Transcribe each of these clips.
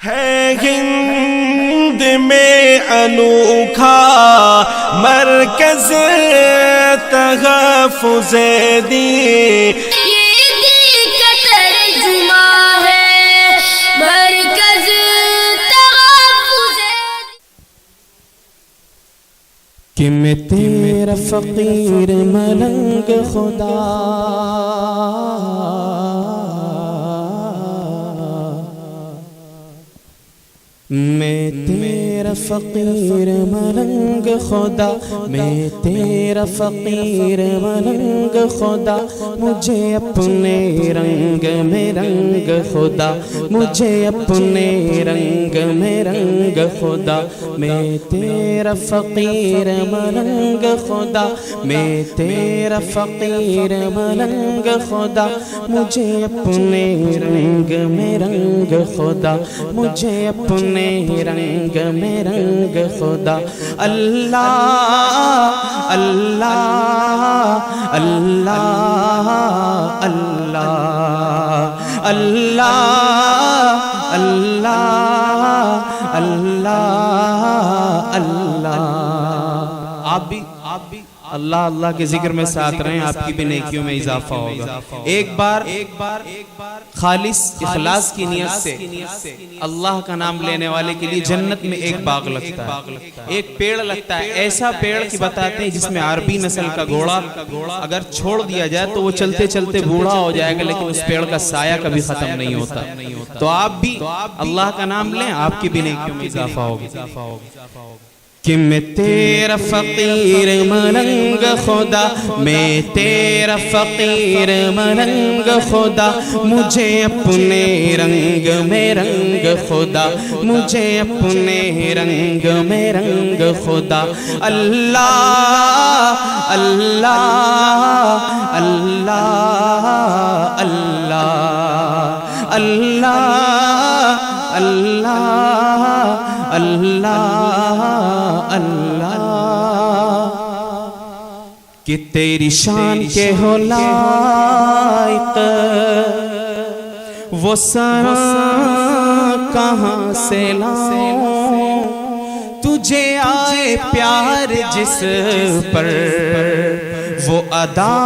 ہے ہند میں انوکھا مرکز تحفظ دین، یہ دل کا ترجمہ ہے مرکز تحفظ دین۔ کہ میں تیرا فقیر ملنگ خدا، میں تیرا فقیر ملنگ خدا، میں تیرا فقیر ملنگ خدا، مجھے اپنے رنگ میں رنگ خدا، مجھے اپنے رنگ میں رنگ خدا، میں تیرا فقیر ملنگ خدا، میں تیرا فقیر ملنگ خدا، مجھے اپنے رنگ میں رنگ خدا، مجھے اپنے رنگ میں رنگ خدا۔ اللہ اللہ اللہ اللہ اللہ اللہ اللہ اللہ۔ آپ بھی اللہ اللہ کے ذکر میں ساتھ رہیں، آپ کی بھی نیکیوں میں اضافہ ہوگا۔ ایک بار خالص اخلاص کی نیت سے اللہ کا نام لینے والے کے لیے جنت میں ایک باغ لگتا ہے، ایک پیڑ لگتا ہے، ایسا پیڑ کی بتاتے ہیں جس میں عربی نسل کا گھوڑا اگر چھوڑ دیا جائے تو وہ چلتے چلتے بوڑھا ہو جائے گا، لیکن اس پیڑ کا سایہ کبھی ختم نہیں ہوتا۔ تو آپ بھی اللہ کا نام لیں، آپ کی بھی نیکیوں میں اضافہ ہوگا۔ کہ میں تیرا فقیر ملنگ خدا، میں تیرا فقیر ملنگ خدا، مجھے اپنے رنگ میں رنگ خدا، مجھے اپنے رنگ میں رنگ خدا۔ اللہ اللہ اللہ اللہ اللہ اللہ اللہ اللہ۔ کہ تیری شان کے ہو لائق وہ سنا کہاں سے لاؤں، تجھے آئے پیار جس پر وہ ادا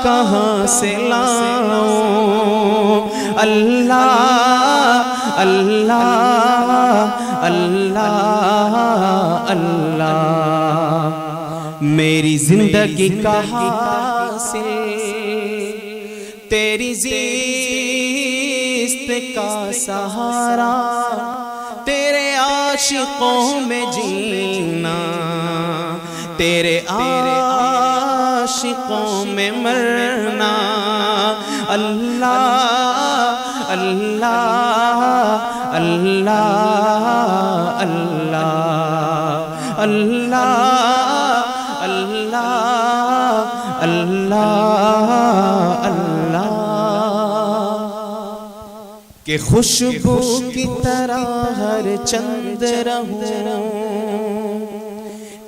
کہاں سے لاؤں۔ اللہ اللہ اللہ اللہ۔ میری زندگی کا حاصل تیری زیست کا سہارا، تیرے عاشقوں میں جینا، تیرے عاشقوں میں مرنا۔ اللہ اللہ اللہ اللہ اللہ اللہ اللہ اللہ۔ کہ خوشبو کی طرح ہر چند رہوں،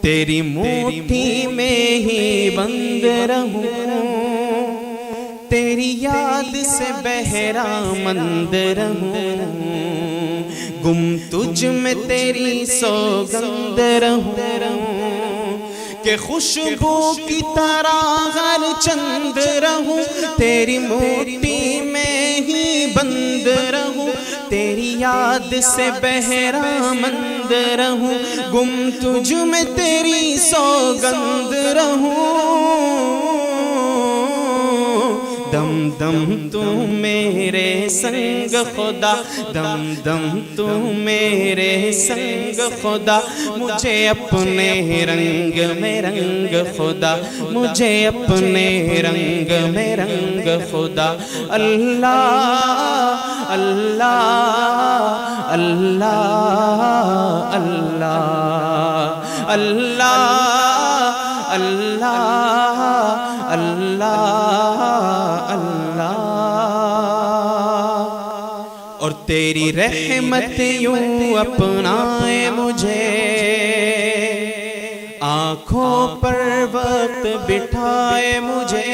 تیری موٹھی میں ہی بند رہوں، تیری یاد سے بہرا مند رہوں، گم تجھ میں تیری سوگند رہوں۔ کہ خوشبو کی طرح ہر چند رہوں، تیری موٹی میں ہی بند رہوں، تیری یاد سے بہرا مند رہوں، گم تجھ میں تیری سوگند رہوں۔ دم دم تو میرے سنگ خدا، دم دم تو میرے سنگ خدا، مجھے اپنے رنگ میں رنگ خدا، مجھے اپنے رنگ میں رنگ خدا۔ اللہ اللہ اللہ اللہ اللہ اللہ اللہ اللہ۔ اور تیری رحمت یوں اپنائے مجھے، آنکھوں پر وقت بٹھائے مجھے،